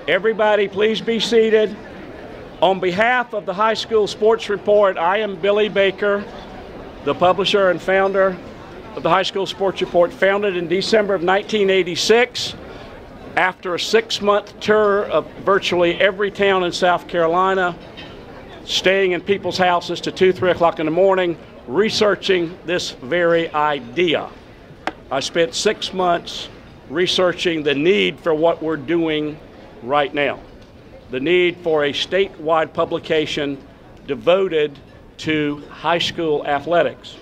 Everybody, please be seated. On behalf of the High School Sports Report, I am Billy Baker, the publisher and founder of the High School Sports Report, founded in December of 1986 after a 6-month tour of virtually every town in South Carolina, staying in people's houses to 2, 3 o'clock in the morning, researching this very idea. I spent 6 months researching the need for what we're doing right now, the need for a statewide publication devoted to high school athletics.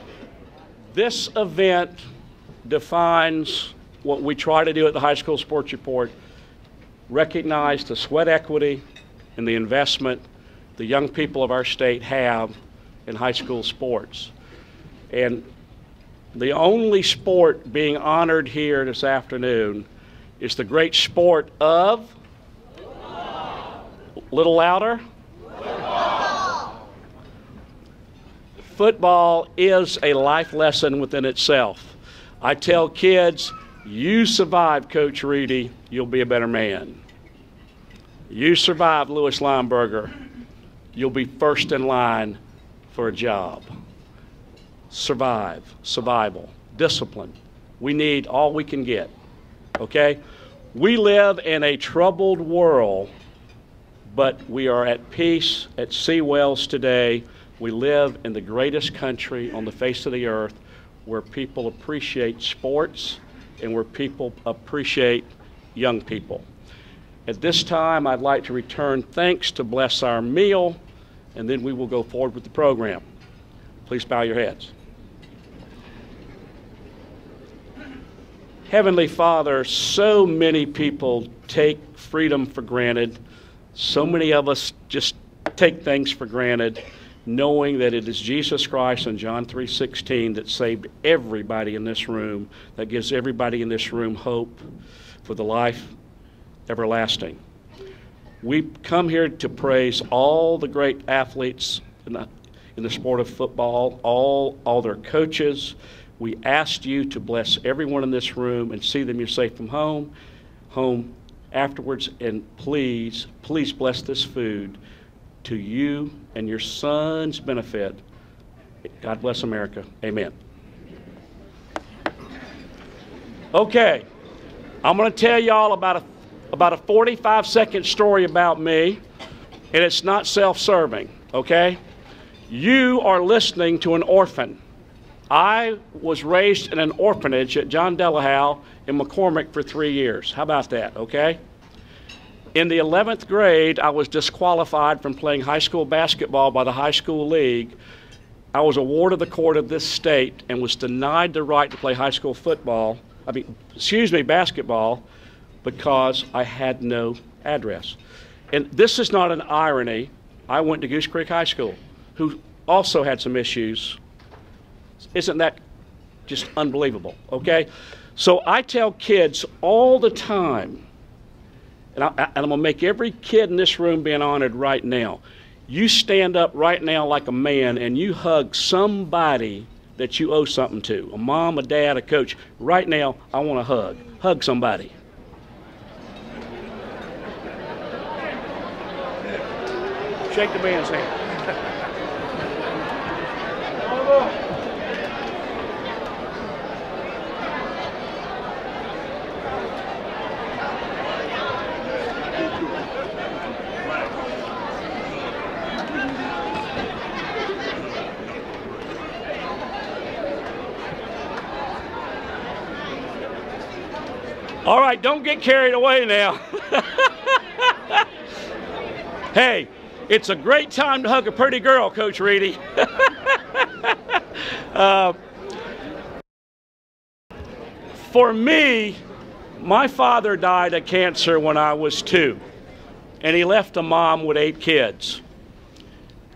This event defines what we try to do at the High School Sports Report: recognize the sweat equity and the investment the young people of our state have in high school sports. And the only sport being honored here this afternoon is the great sport of football. A little louder. Football. Football is a life lesson within itself. I tell kids, you survive Coach Reedy, you'll be a better man. You survive Louis Lineberger, you'll be first in line for a job. Survival, discipline. We need all we can get, okay? We live in a troubled world, but we are at peace at Seawells today. We live in the greatest country on the face of the earth where people appreciate sports and where people appreciate young people. At this time, I'd like to return thanks to bless our meal, and then we will go forward with the program. Please bow your heads. Heavenly Father, so many people take freedom for granted. So many of us just take things for granted, knowing that it is Jesus Christ and John 3:16 that saved everybody in this room, that gives everybody in this room hope for the life everlasting. We come here to praise all the great athletes in the sport of football, all their coaches. We asked you to bless everyone in this room and see them safe from home afterwards, and please bless this food to you and your son's benefit. God bless America. Amen. Okay, I'm going to tell y'all about a 45-second story about me, and it's not self-serving, okay? You are listening to an orphan. I was raised in an orphanage at John Delahow in McCormick for 3 years. How about that, okay? In the 11th grade, I was disqualified from playing high school basketball by the high school league. I was a ward of the court of this state and was denied the right to play high school basketball, because I had no address. And this is not an irony. I went to Goose Creek High School, who also had some issues. Isn't that just unbelievable, okay? So I tell kids all the time, and I'm going to make every kid in this room being honored right now. You stand up right now like a man and you hug somebody that you owe something to, a mom, a dad, a coach. Right now, I want to hug. Hug somebody. Shake the man's hand. All right, don't get carried away now. Hey, it's a great time to hug a pretty girl, Coach Reedy. For me, my father died of cancer when I was 2, and he left a mom with 8 kids.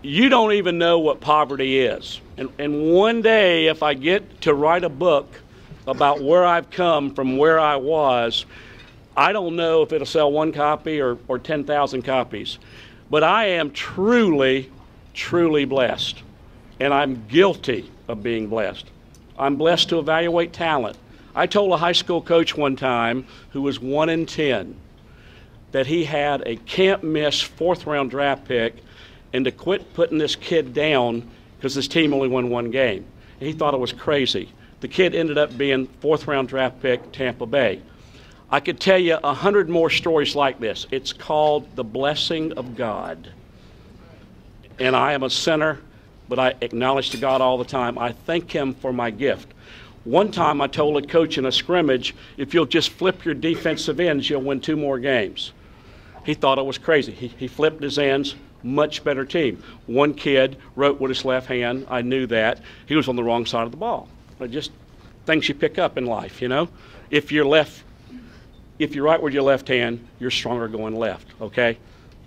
You don't even know what poverty is. And one day, if I get to write a book about where I've come from where I was, I don't know if it'll sell 1 copy or 10,000 copies. But I am truly, truly blessed. And I'm guilty of being blessed. I'm blessed to evaluate talent. I told a high school coach one time who was 1 in 10, that he had a can't-miss fourth-round draft pick and to quit putting this kid down because his team only won one game. And he thought it was crazy. The kid ended up being fourth-round draft pick, Tampa Bay. I could tell you 100 more stories like this. It's called the blessing of God. And I am a sinner, but I acknowledge to God all the time. I thank him for my gift. One time I told a coach in a scrimmage, if you'll just flip your defensive ends, you'll win 2 more games. He thought I was crazy. He flipped his ends, much better team. One kid wrote with his left hand. I knew that. He was on the wrong side of the ball. Just things you pick up in life, you know. If you're right with your left hand, you're stronger going left, okay?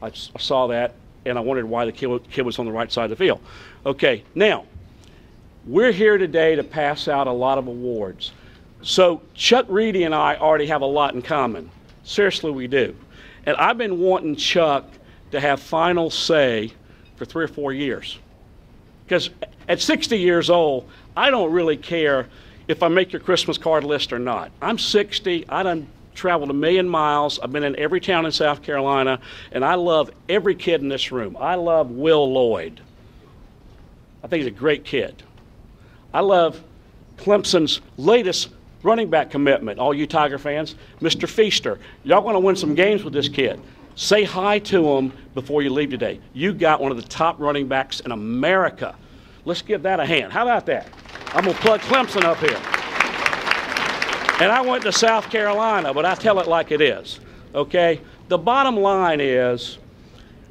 I saw that, and I wondered why the kid was on the right side of the field. Okay, now, we're here today to pass out a lot of awards. So Chuck Reedy and I already have a lot in common. Seriously, we do. And I've been wanting Chuck to have final say for 3 or 4 years. Because at 60 years old, I don't really care if I make your Christmas card list or not. I'm 60, I done traveled 1 million miles, I've been in every town in South Carolina, and I love every kid in this room. I love Will Lloyd. I think he's a great kid. I love Clemson's latest running back commitment, all you Tiger fans, Mr. Feaster. Y'all want to win some games with this kid. Say hi to him before you leave today. You got one of the top running backs in America. Let's give that a hand. How about that? I'm going to plug Clemson up here. And I went to South Carolina, but I tell it like it is, okay? The bottom line is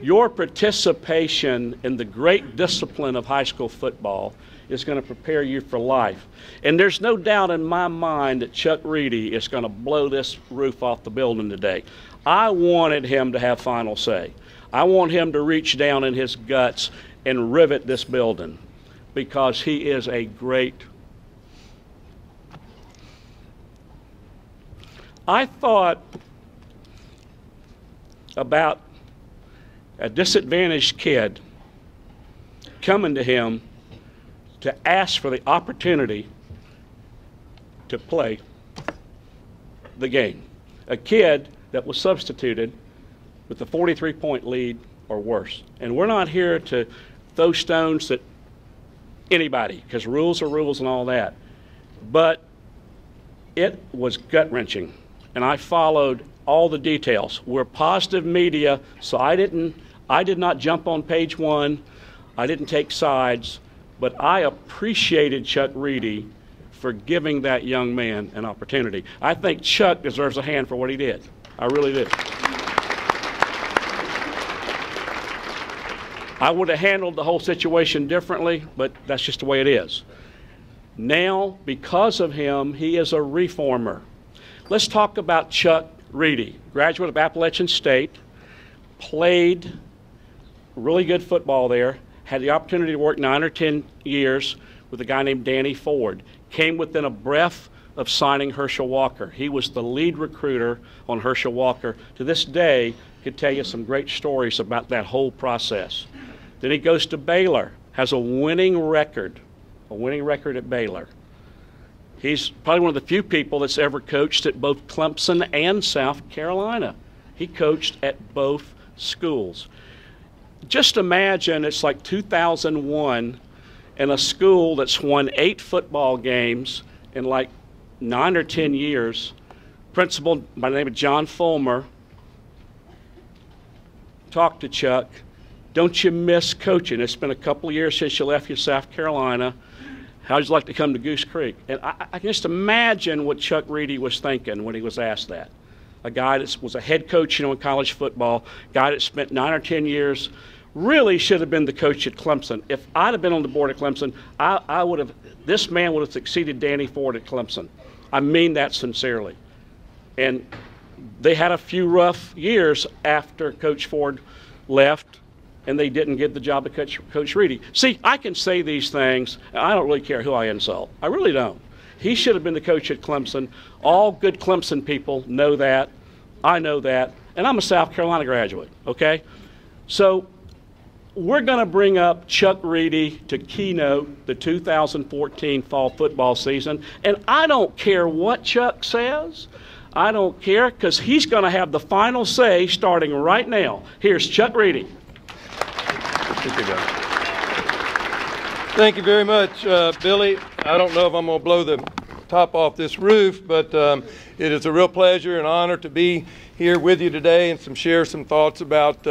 your participation in the great discipline of high school football is going to prepare you for life. And there's no doubt in my mind that Chuck Reedy is going to blow this roof off the building today. I wanted him to have final say. I want him to reach down in his guts and rivet this building because he is a great. I thought about a disadvantaged kid coming to him to ask for the opportunity to play the game. A kid that was substituted with a 43-point lead or worse. And we're not here to throw stones at anybody, because rules are rules and all that. But it was gut-wrenching, and I followed all the details. We're positive media, so I did not jump on page one. I didn't take sides, but I appreciated Chuck Reedy for giving that young man an opportunity. I think Chuck deserves a hand for what he did. I really do. I would have handled the whole situation differently, but that's just the way it is. Now, because of him, he is a reformer. Let's talk about Chuck Reedy, graduate of Appalachian State, played really good football there, had the opportunity to work 9 or 10 years with a guy named Danny Ford, came within a breath of signing Herschel Walker. He was the lead recruiter on Herschel Walker. To this day, could tell you some great stories about that whole process. Then he goes to Baylor, has a winning record at Baylor. He's probably one of the few people that's ever coached at both Clemson and South Carolina. He coached at both schools. Just imagine it's like 2001 and a school that's won 8 football games in like 9 or 10 years, principal by the name of John Fulmer, talked to Chuck. Don't you miss coaching? It's been a couple of years since you left your South Carolina. How'd you like to come to Goose Creek? And I can just imagine what Chuck Reedy was thinking when he was asked that. A guy that was a head coach, in college football, guy that spent 9 or 10 years, really should have been the coach at Clemson. If I'd have been on the board at Clemson, this man would have succeeded Danny Ford at Clemson. I mean that sincerely. And they had a few rough years after Coach Ford left, and they didn't get the job of Coach Reedy. See, I can say these things, and I don't really care who I insult. I really don't. He should have been the coach at Clemson. All good Clemson people know that. I know that. And I'm a South Carolina graduate, okay? So we're going to bring up Chuck Reedy to keynote the 2014 fall football season. And I don't care what Chuck says. I don't care, because he's going to have the final say starting right now. Here's Chuck Reedy. Thank you very much, Billy. I don't know if I'm going to blow the top off this roof, but it is a real pleasure and honor to be here with you today and share some thoughts about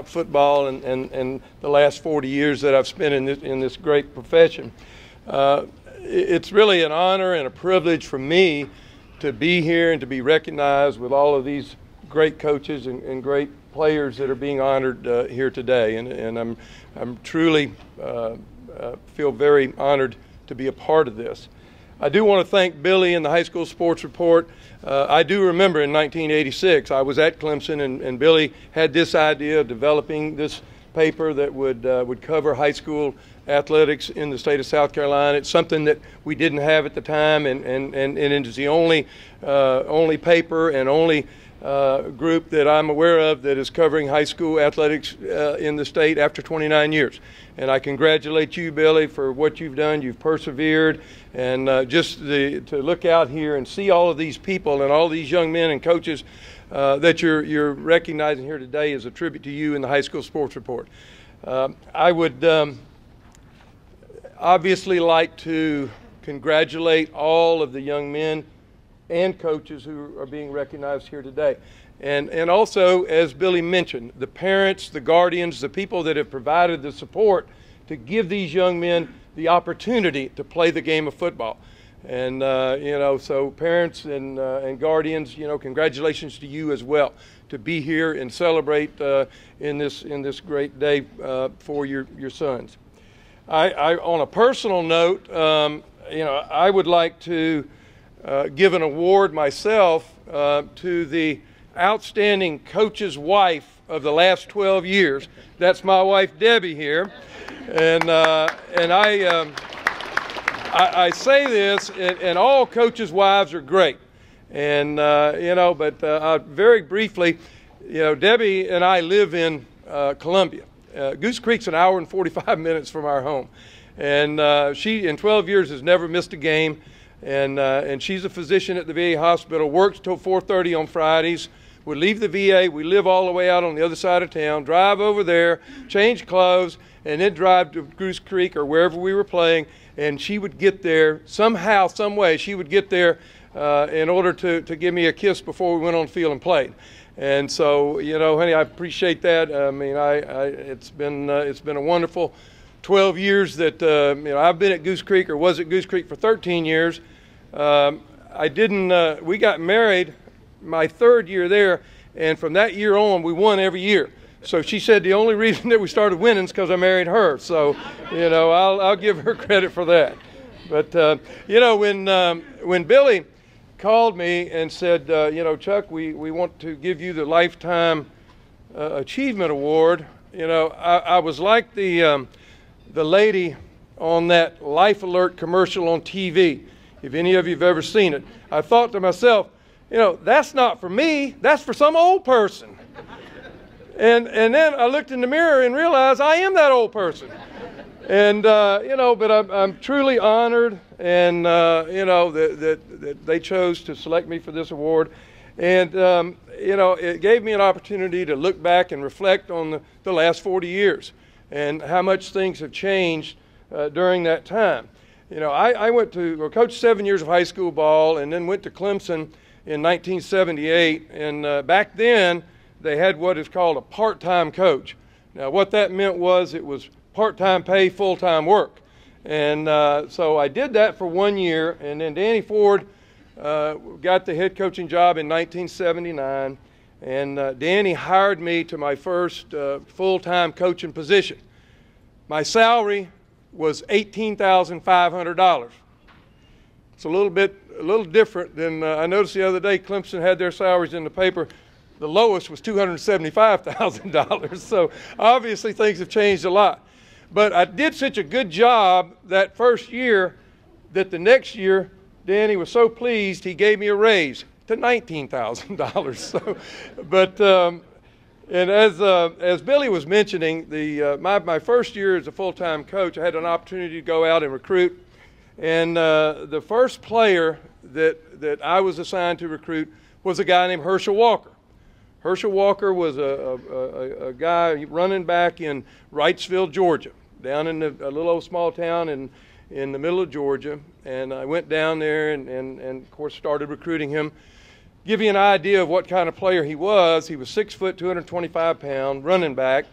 football and the last 40 years that I've spent in this great profession. It's really an honor and a privilege for me to be here and to be recognized with all of these great coaches and great players that are being honored here today, and I'm truly feel very honored to be a part of this. I do want to thank Billy and the High School Sports Report. I do remember in 1986 I was at Clemson, and Billy had this idea of developing this paper that would cover high school athletics in the state of South Carolina. It's something that we didn't have at the time, and it is the only paper and only group that I'm aware of that is covering high school athletics in the state after 29 years. And I congratulate you, Billy, for what you've done. You've persevered, and just to look out here and see all of these people and all these young men and coaches that you're recognizing here today is a tribute to you in the High School Sports Report. I would obviously like to congratulate all of the young men and coaches who are being recognized here today. And also, as Billy mentioned, the parents, the guardians, the people that have provided the support to give these young men the opportunity to play the game of football. And, so parents and guardians, congratulations to you as well to be here and celebrate in this great day for your sons. On a personal note, I would like to give an award myself to the outstanding coach's wife of the last 12 years. That's my wife Debbie here, and I say this, and all coaches' wives are great, and but very briefly, Debbie and I live in Columbia. Goose Creek's an hour and 45 minutes from our home, and she in 12 years has never missed a game. And she's a physician at the VA hospital, works till 4:30 on Fridays, would leave the VA, we live all the way out on the other side of town, drive over there, change clothes, and then drive to Goose Creek or wherever we were playing, and she would get there somehow, some way, she would get there in order to give me a kiss before we went on the field and played. And so, honey, I appreciate that. I mean, it's been a wonderful 12 years that I've been at Goose Creek, or was at Goose Creek for 13 years. We got married my third year there, and from that year on we won every year. So she said the only reason that we started winning is because I married her. So I'll give her credit for that. But when Billy called me and said, Chuck, we want to give you the Lifetime Achievement Award, I was like the lady on that Life Alert commercial on TV, if any of you have ever seen it. I thought to myself, that's not for me, that's for some old person. And then I looked in the mirror and realized I am that old person. And, but I'm truly honored, and, that they chose to select me for this award. And, it gave me an opportunity to look back and reflect on the last 40 years. And how much things have changed during that time. I coached 7 years of high school ball, and then went to Clemson in 1978. And back then, they had what is called a part-time coach. Now, what that meant was it was part-time pay, full-time work. And so I did that for 1 year, and then Danny Ford got the head coaching job in 1979. And Danny hired me to my first full-time coaching position. My salary was $18,500. It's a little different than I noticed the other day. Clemson had their salaries in the paper. The lowest was $275,000. So obviously things have changed a lot. But I did such a good job that first year that the next year Danny was so pleased he gave me a raise to $19,000. So, but and as Billy was mentioning, my first year as a full-time coach, I had an opportunity to go out and recruit, and the first player that I was assigned to recruit was a guy named Herschel Walker. Herschel Walker was a guy running back in Wrightsville, Georgia, down in a little old small town in the middle of Georgia. And I went down there and of course started recruiting him. Give you an idea of what kind of player he was 6 foot, 225 pound, running back.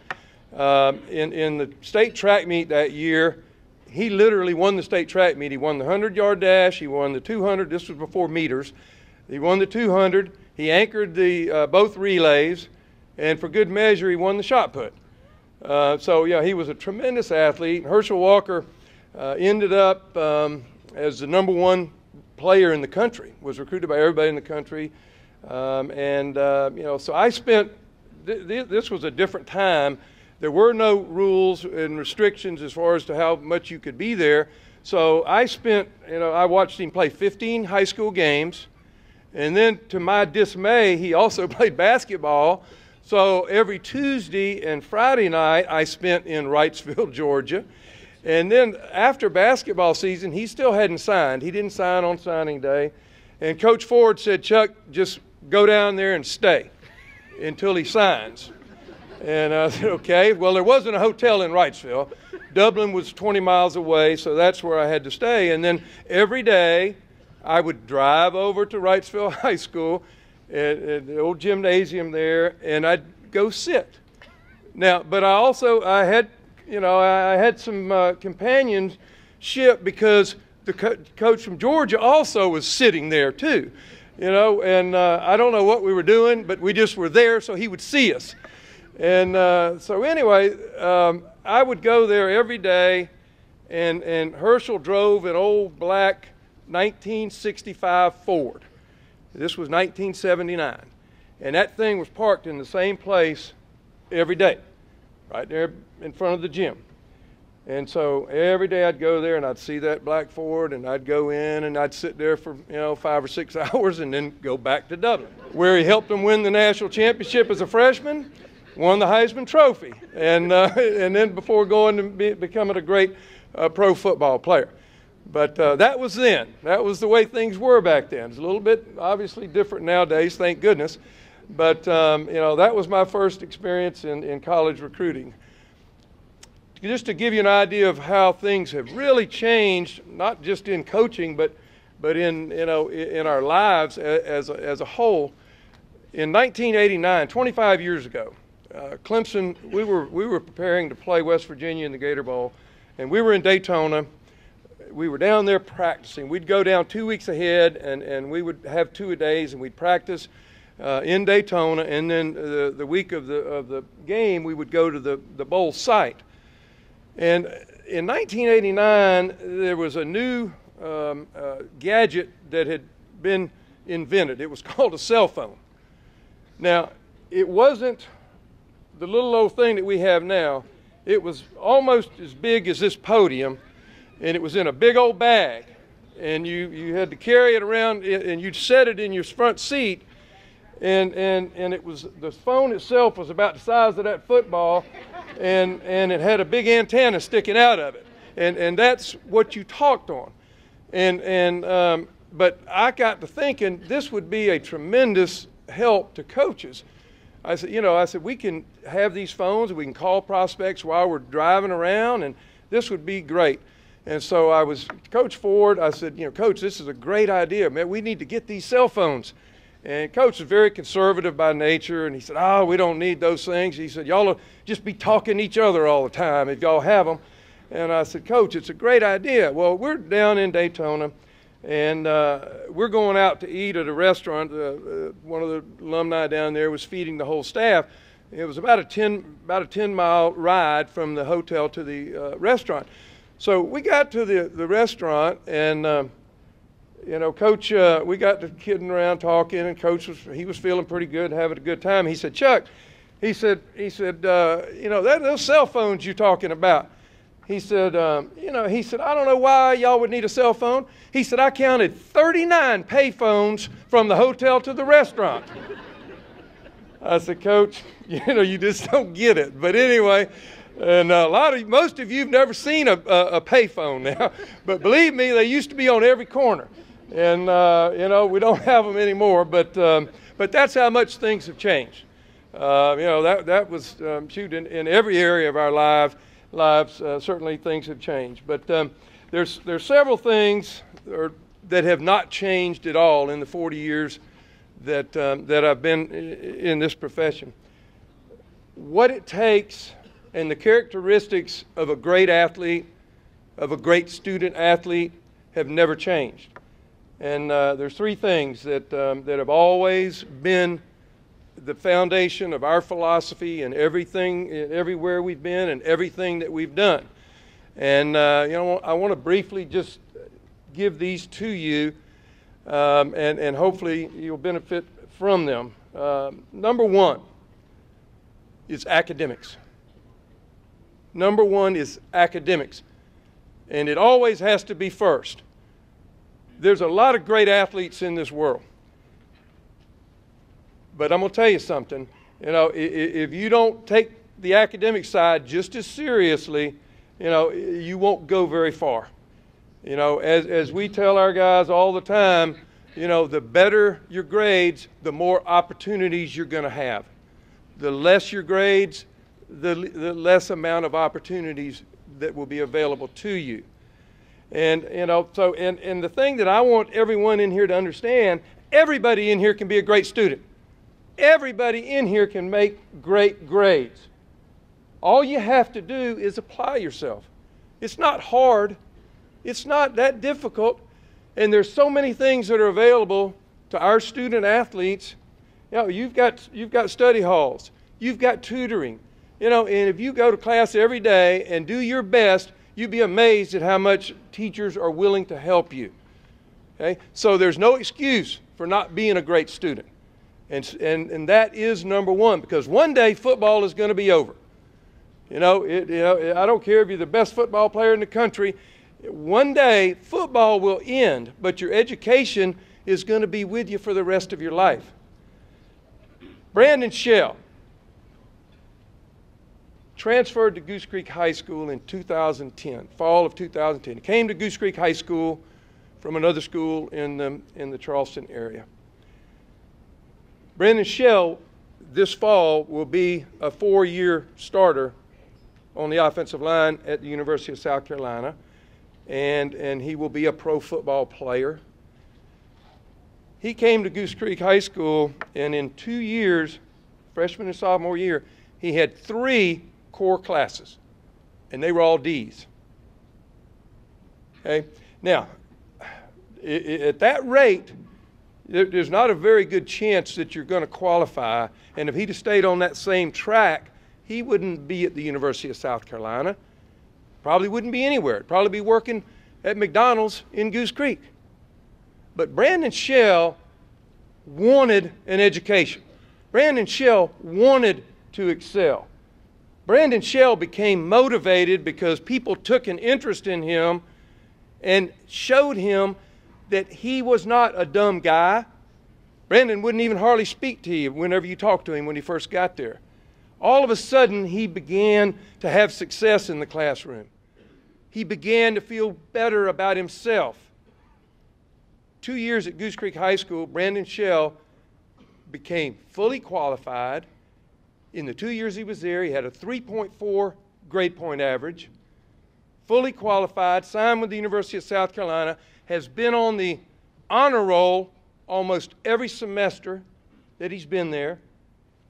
In the state track meet that year, he literally won the state track meet. He won the 100-yard dash, he won the 200, this was before meters. He won the 200, he anchored the both relays, and for good measure, he won the shot put. So yeah, he was a tremendous athlete. Herschel Walker ended up as the #1 player in the country, was recruited by everybody in the country. So I spent, this was a different time. There were no rules and restrictions as far as to how much you could be there. So I spent, I watched him play 15 high school games. And then to my dismay, he also played basketball. So every Tuesday and Friday night I spent in Wrightsville, Georgia. And then after basketball season, he still hadn't signed. He didn't sign on signing day. And Coach Ford said, Chuck, just go down there and stay until he signs. And I said, okay. Well, there wasn't a hotel in Wrightsville. Dublin was 20 miles away, so that's where I had to stay. And then every day I would drive over to Wrightsville High School at the old gymnasium there, and I'd go sit. Now, but I had some companionship because the coach from Georgia also was sitting there too, and I don't know what we were doing, but we just were there so he would see us. And so anyway, I would go there every day, and Herschel drove an old black 1965 Ford. This was 1979, and that thing was parked in the same place every day, right there in front of the gym. And so every day I'd go there and I'd see that black Ford, and I'd go in and I'd sit there for 5 or 6 hours and then go back to Dublin, where he helped them win the national championship as a freshman, won the Heisman Trophy, and then before going to becoming a great pro football player. But that was then. That was the way things were back then. It's a little bit obviously different nowadays, thank goodness. But that was my first experience in college recruiting. Just to give you an idea of how things have really changed, not just in coaching, but in in our lives as a whole. In 1989, 25 years ago, Clemson, we were preparing to play West Virginia in the Gator Bowl, and we were in Daytona. We were down there practicing. We'd go down 2 weeks ahead, and we would have 2 days, and we'd practice in Daytona, and then the week of the game, we would go to the bowl site. And in 1989, there was a new gadget that had been invented. It was called a cell phone. Now, it wasn't the little old thing that we have now. It was almost as big as this podium, and it was in a big old bag. And you had to carry it around, and you'd set it in your front seat, and it was, the phone itself was about the size of that football, and it had a big antenna sticking out of it, and that's what you talked on. But I got to thinking this would be a tremendous help to coaches. I said, we can have these phones, we can call prospects while we're driving around, and this would be great. And so I was, Coach Ford, I said, Coach, this is a great idea, man. We need to get these cell phones. And Coach is very conservative by nature, and he said, oh, we don't need those things. He said, y'all will just be talking to each other all the time if y'all have them. And I said, Coach, it's a great idea. Well, we're down in Daytona, and we're going out to eat at a restaurant. One of the alumni down there was feeding the whole staff. It was about a 10-mile ride from the hotel to the restaurant. So we got to the restaurant, and Coach, we got to kidding around talking, and Coach he was feeling pretty good, having a good time. He said, Chuck, he said, those cell phones you're talking about. He said, I don't know why y'all would need a cell phone. He said, I counted 39 pay phones from the hotel to the restaurant. I said, Coach, you just don't get it. But anyway. And most of you've never seen a payphone now, but believe me, they used to be on every corner. And we don't have them anymore. But But that's how much things have changed. You know, that was, shoot, in every area of our lives, certainly things have changed. But there's several things that have not changed at all in the 40 years that I've been in this profession. What it takes and the characteristics of a great athlete, of a great student athlete, have never changed. And there's three things that have always been the foundation of our philosophy and everything, everywhere we've been and everything that we've done. And you know, I want to briefly just give these to you, and hopefully you'll benefit from them. Number one is academics. Number one is academics. And it always has to be first. There's a lot of great athletes in this world. But I'm going to tell you something. You know, if you don't take the academic side just as seriously, you know, you won't go very far. You know, as we tell our guys all the time, you know, the better your grades, the more opportunities you're going to have. The less your grades, the less amount of opportunities that will be available to you. And, you know, so, and the thing that I want everyone in here to understand, everybody in here can be a great student. Everybody in here can make great grades. All you have to do is apply yourself. It's not hard. It's not that difficult. And there's so many things that are available to our student athletes. You know, you've got study halls. You've got tutoring. You know, and if you go to class every day and do your best, you'd be amazed at how much teachers are willing to help you. Okay? So there's no excuse for not being a great student. And that is number one, because one day football is going to be over. You know, I don't care if you're the best football player in the country. One day football will end, but your education is going to be with you for the rest of your life. Brandon Shell transferred to Goose Creek High School in 2010, fall of 2010. He came to Goose Creek High School from another school in the Charleston area. Brandon Shell this fall will be a 4-year starter on the offensive line at the University of South Carolina, and he will be a pro football player. He came to Goose Creek High School, and in 2 years, freshman and sophomore year, he had 3 core classes, and they were all D's. Okay? Now, at that rate, there's not a very good chance that you're going to qualify, and if he'd have stayed on that same track, he wouldn't be at the University of South Carolina. Probably wouldn't be anywhere. He'd probably be working at McDonald's in Goose Creek. But Brandon Shell wanted an education. Brandon Shell wanted to excel. Brandon Shell became motivated because people took an interest in him and showed him that he was not a dumb guy. Brandon wouldn't even hardly speak to you whenever you talked to him when he first got there. All of a sudden, he began to have success in the classroom. He began to feel better about himself. 2 years at Goose Creek High School, Brandon Shell became fully qualified. In the 2 years he was there, he had a 3.4 grade point average, fully qualified, signed with the University of South Carolina, has been on the honor roll almost every semester that he's been there,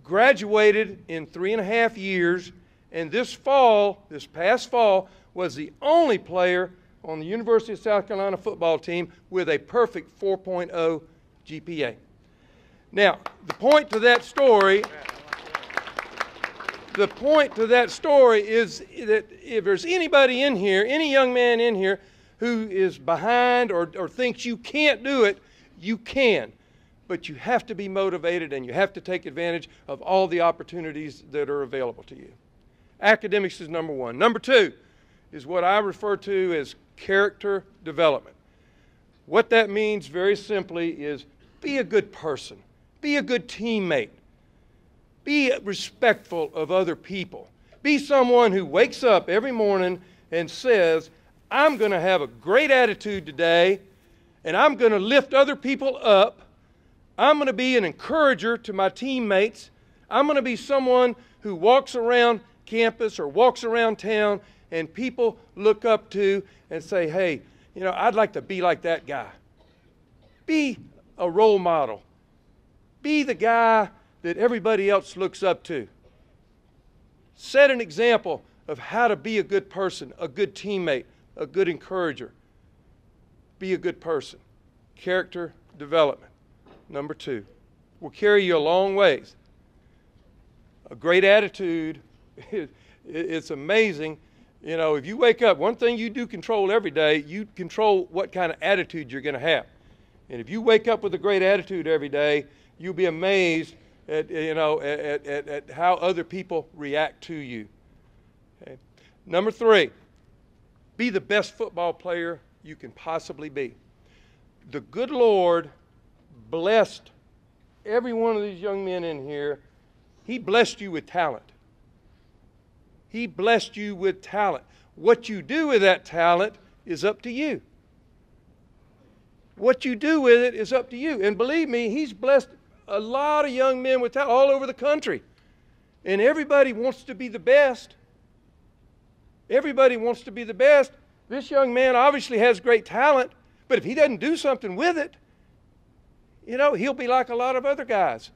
graduated in 3.5 years, and this past fall, was the only player on the University of South Carolina football team with a perfect 4.0 GPA. Now, the point to that story is that if there's anybody in here, any young man in here who is behind or thinks you can't do it, you can. But you have to be motivated and you have to take advantage of all the opportunities that are available to you. Academics is number one. Number two is what I refer to as character development. What that means very simply is be a good person. Be a good teammate. Be respectful of other people. Be someone who wakes up every morning and says, I'm going to have a great attitude today, and I'm going to lift other people up I'm going to be an encourager to my teammates. I'm going to be someone who walks around campus or walks around town and people look up to and say, hey, you know, I'd like to be like that guy. Be a role model. Be the guy that everybody else looks up to. Set an example of how to be a good person, a good teammate, a good encourager. Be a good person. Character development. Number 2 will carry you a long ways. A great attitude, it's amazing. You know, if you wake up, one thing you do control every day, you control what kind of attitude you're going to have. And if you wake up with a great attitude every day, you'll be amazed at, at how other people react to you. Okay. Number 3, be the best football player you can possibly be. The good Lord blessed every one of these young men in here. He blessed you with talent. He blessed you with talent. What you do with that talent is up to you. What you do with it is up to you. And believe me, He's blessed a lot of young men with talent all over the country. And everybody wants to be the best. Everybody wants to be the best. This young man obviously has great talent, but if he doesn't do something with it, you know, he'll be like a lot of other guys,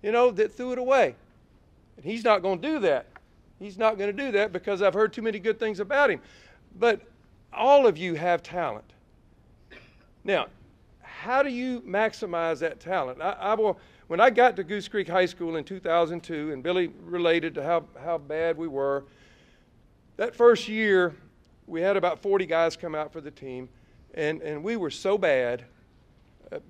you know, that threw it away. And he's not going to do that. He's not going to do that because I've heard too many good things about him. But all of you have talent. Now, how do you maximize that talent? When I got to Goose Creek High School in 2002, and Billy related to how bad we were, that first year we had about 40 guys come out for the team, and we were so bad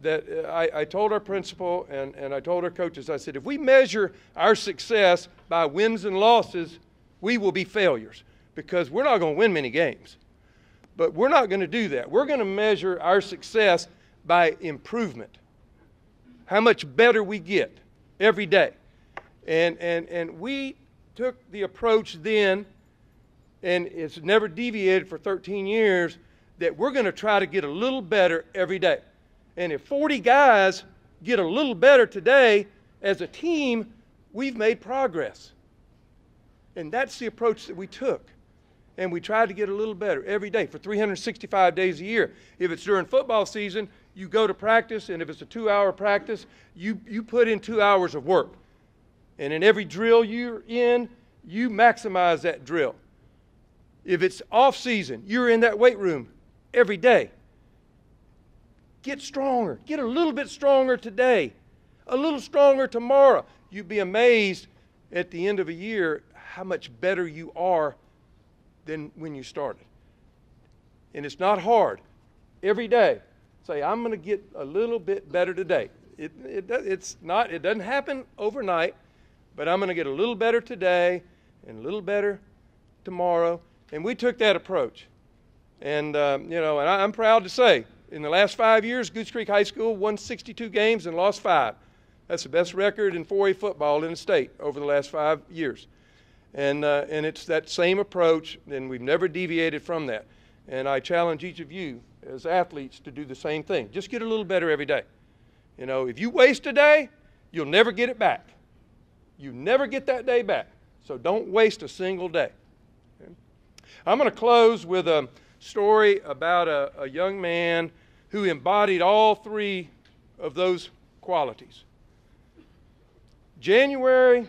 that I told our principal and I told our coaches, I said, if we measure our success by wins and losses, we will be failures because we're not going to win many games. But we're not going to do that. We're going to measure our success by improvement, how much better we get every day. And we took the approach then, and it's never deviated for 13 years, that we're going to try to get a little better every day. And if 40 guys get a little better today, as a team, we've made progress. And that's the approach that we took. And we tried to get a little better every day for 365 days a year. If it's during football season, you go to practice, and if it's a 2-hour practice, you put in 2 hours of work. And in every drill you're in, you maximize that drill. If it's off season, you're in that weight room every day. Get stronger. Get a little bit stronger today. A little stronger tomorrow. You'd be amazed at the end of a year how much better you are than when you started. And it's not hard. Every day, say, I'm going to get a little bit better today. It doesn't happen overnight, but I'm going to get a little better today and a little better tomorrow. And we took that approach. And, and I'm proud to say, in the last 5 years, Goose Creek High School won 62 games and lost 5. That's the best record in 4A football in the state over the last 5 years. And it's that same approach, and we've never deviated from that. And I challenge each of you as athletes to do the same thing. Just get a little better every day. You know, if you waste a day, you'll never get it back. You never get that day back. So don't waste a single day. Okay? I'm going to close with a story about a young man who embodied all 3 of those qualities. January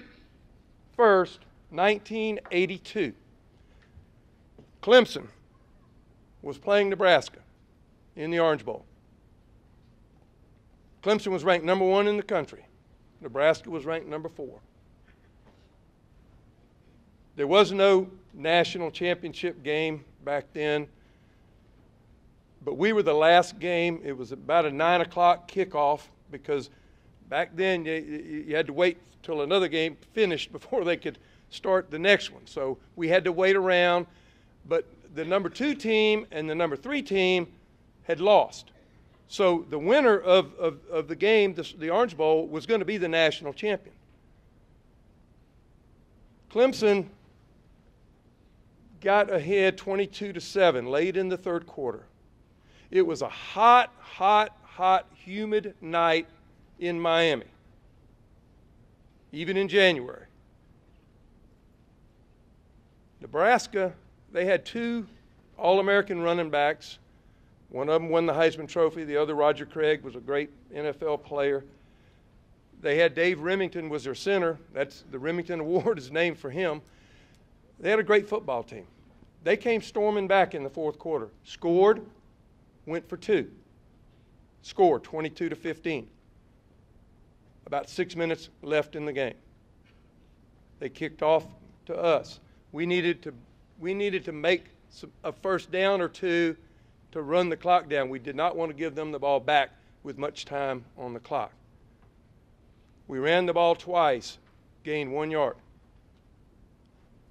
1st, 1982, Clemson was playing Nebraska in the Orange Bowl. Clemson was ranked number 1 in the country. Nebraska was ranked number 4. There was no national championship game back then, but we were the last game. It was about a 9 o'clock kickoff because back then you had to wait till another game finished before they could start the next one. So we had to wait around, but the number 2 team and the number 3 team had lost. So the winner of the game, the Orange Bowl, was going to be the national champion. Clemson got ahead 22-7 late in the 3rd quarter. It was a hot, humid night in Miami, even in January. Nebraska, they had 2 All-American running backs. One of them won the Heisman Trophy. The other, Roger Craig, was a great NFL player. They had Dave Remington was their center. That's the Remington Award is named for him. They had a great football team. They came storming back in the 4th quarter. Scored, went for 2. Scored 22-15. About 6 minutes left in the game. They kicked off to us. We needed to make a first down or 2 to run the clock down. We did not want to give them the ball back with much time on the clock. We ran the ball twice, gained 1 yard.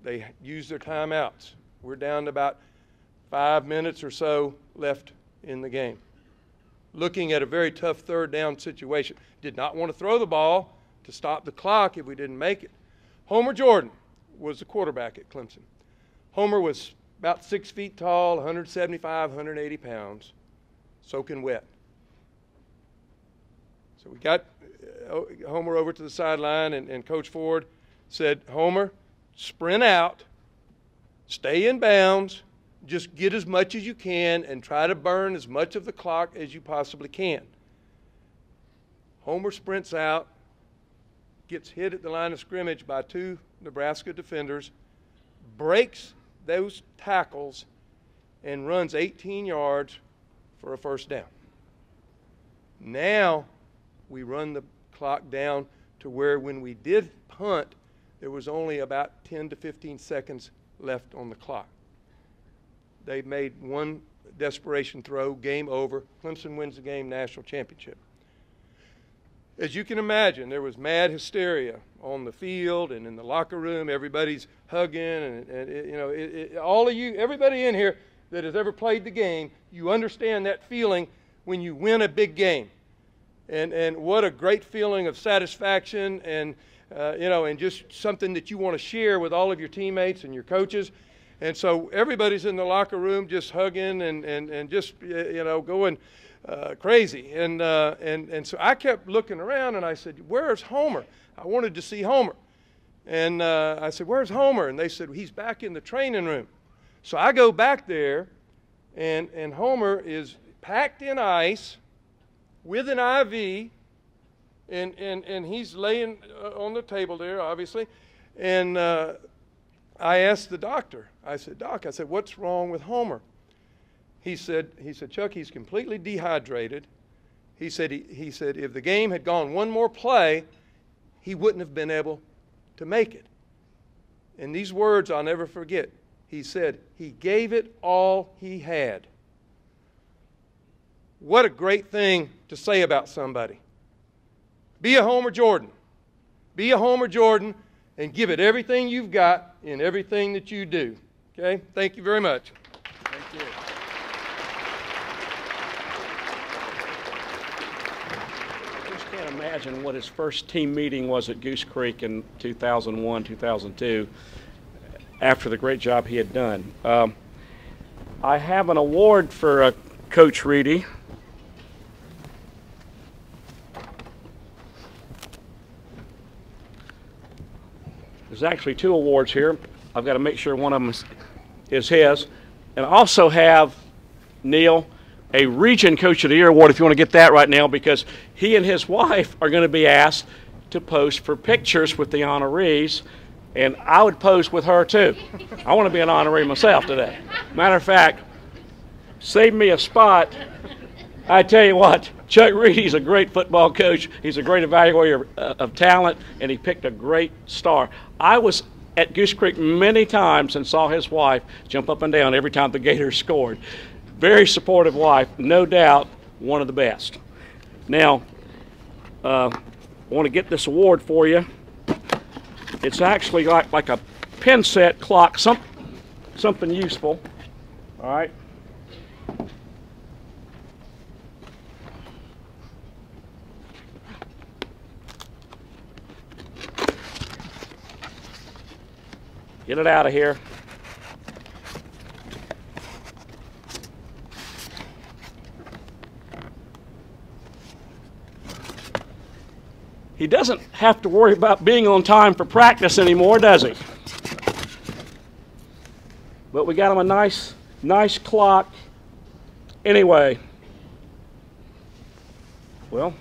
They used their timeouts. We're down to about 5 minutes or so left in the game. Looking at a very tough 3rd down situation. Did not want to throw the ball to stop the clock if we didn't make it. Homer Jordan was the quarterback at Clemson. Homer was about 6 feet tall, 175, 180 pounds, soaking wet. So we got Homer over to the sideline, and Coach Ford said, Homer, sprint out, stay in bounds, just get as much as you can and try to burn as much of the clock as you possibly can. Homer sprints out, gets hit at the line of scrimmage by 2 Nebraska defenders, breaks those tackles, and runs 18 yards for a first down. Now we run the clock down to where when we did punt, there was only about 10 to 15 seconds left on the clock. They made 1 desperation throw, game over. Clemson wins the game, national championship. As you can imagine, there was mad hysteria on the field and in the locker room. Everybody's hugging, and you know, all of you, everybody in here that has ever played the game, you understand that feeling when you win a big game. And what a great feeling of satisfaction, and you know, and just something that you want to share with all of your teammates and your coaches. And so everybody's in the locker room just hugging and just, you know, going crazy. And so I kept looking around, and I said, where's Homer? I wanted to see Homer. And I said, where's Homer? And they said, he's back in the training room. So I go back there, and Homer is packed in ice with an IV, and he's laying on the table there, obviously. And I asked the doctor, I said, Doc, I said, what's wrong with Homer? He said, Chuck, he's completely dehydrated. He said, if the game had gone 1 more play, he wouldn't have been able to make it. And these words I'll never forget. He said, he gave it all he had. What a great thing to say about somebody. Be a Homer Jordan. Be a Homer Jordan and give it everything you've got in everything that you do. Okay? Thank you very much. Thank you. I just can't imagine what his first team meeting was at Goose Creek in 2001, 2002, after the great job he had done. I have an award for Coach Reedy. There's actually 2 awards here. I've got to make sure one of them is his. And I also have, Neil, a Region Coach of the Year award, if you want to get that right now, because he and his wife are going to be asked to pose for pictures with the honorees, and I would pose with her too. I want to be an honoree myself today. Matter of fact, save me a spot. I tell you what, Chuck Reedy's a great football coach. He's a great evaluator of talent, and he picked a great star. I was at Goose Creek many times and saw his wife jump up and down every time the Gators scored. Very supportive wife, no doubt one of the best. Now, I want to get this award for you. It's actually like a pin set clock, something useful. All right. Get it out of here. He doesn't have to worry about being on time for practice anymore, does he? But we got him a nice clock. Anyway, well,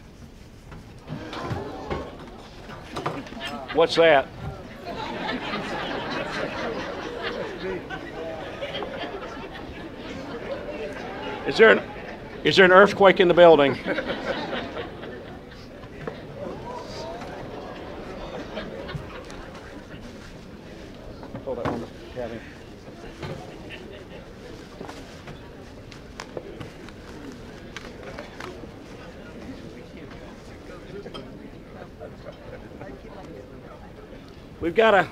what's that? Is there an earthquake in the building? Hold that one, Kathy. We've got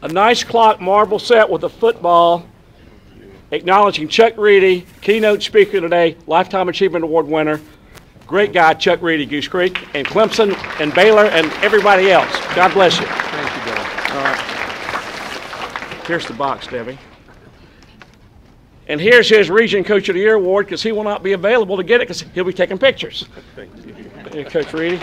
a nice clock marble set with a football, acknowledging Chuck Reedy, keynote speaker today, Lifetime Achievement Award winner. Great guy, Chuck Reedy, Goose Creek, and Clemson and Baylor and everybody else. God bless you. Thank you, Bill. All right. Here's the box, Debbie. And here's his Region Coach of the Year award, because he will not be available to get it because he'll be taking pictures. Thank you. Here, Coach Reedy.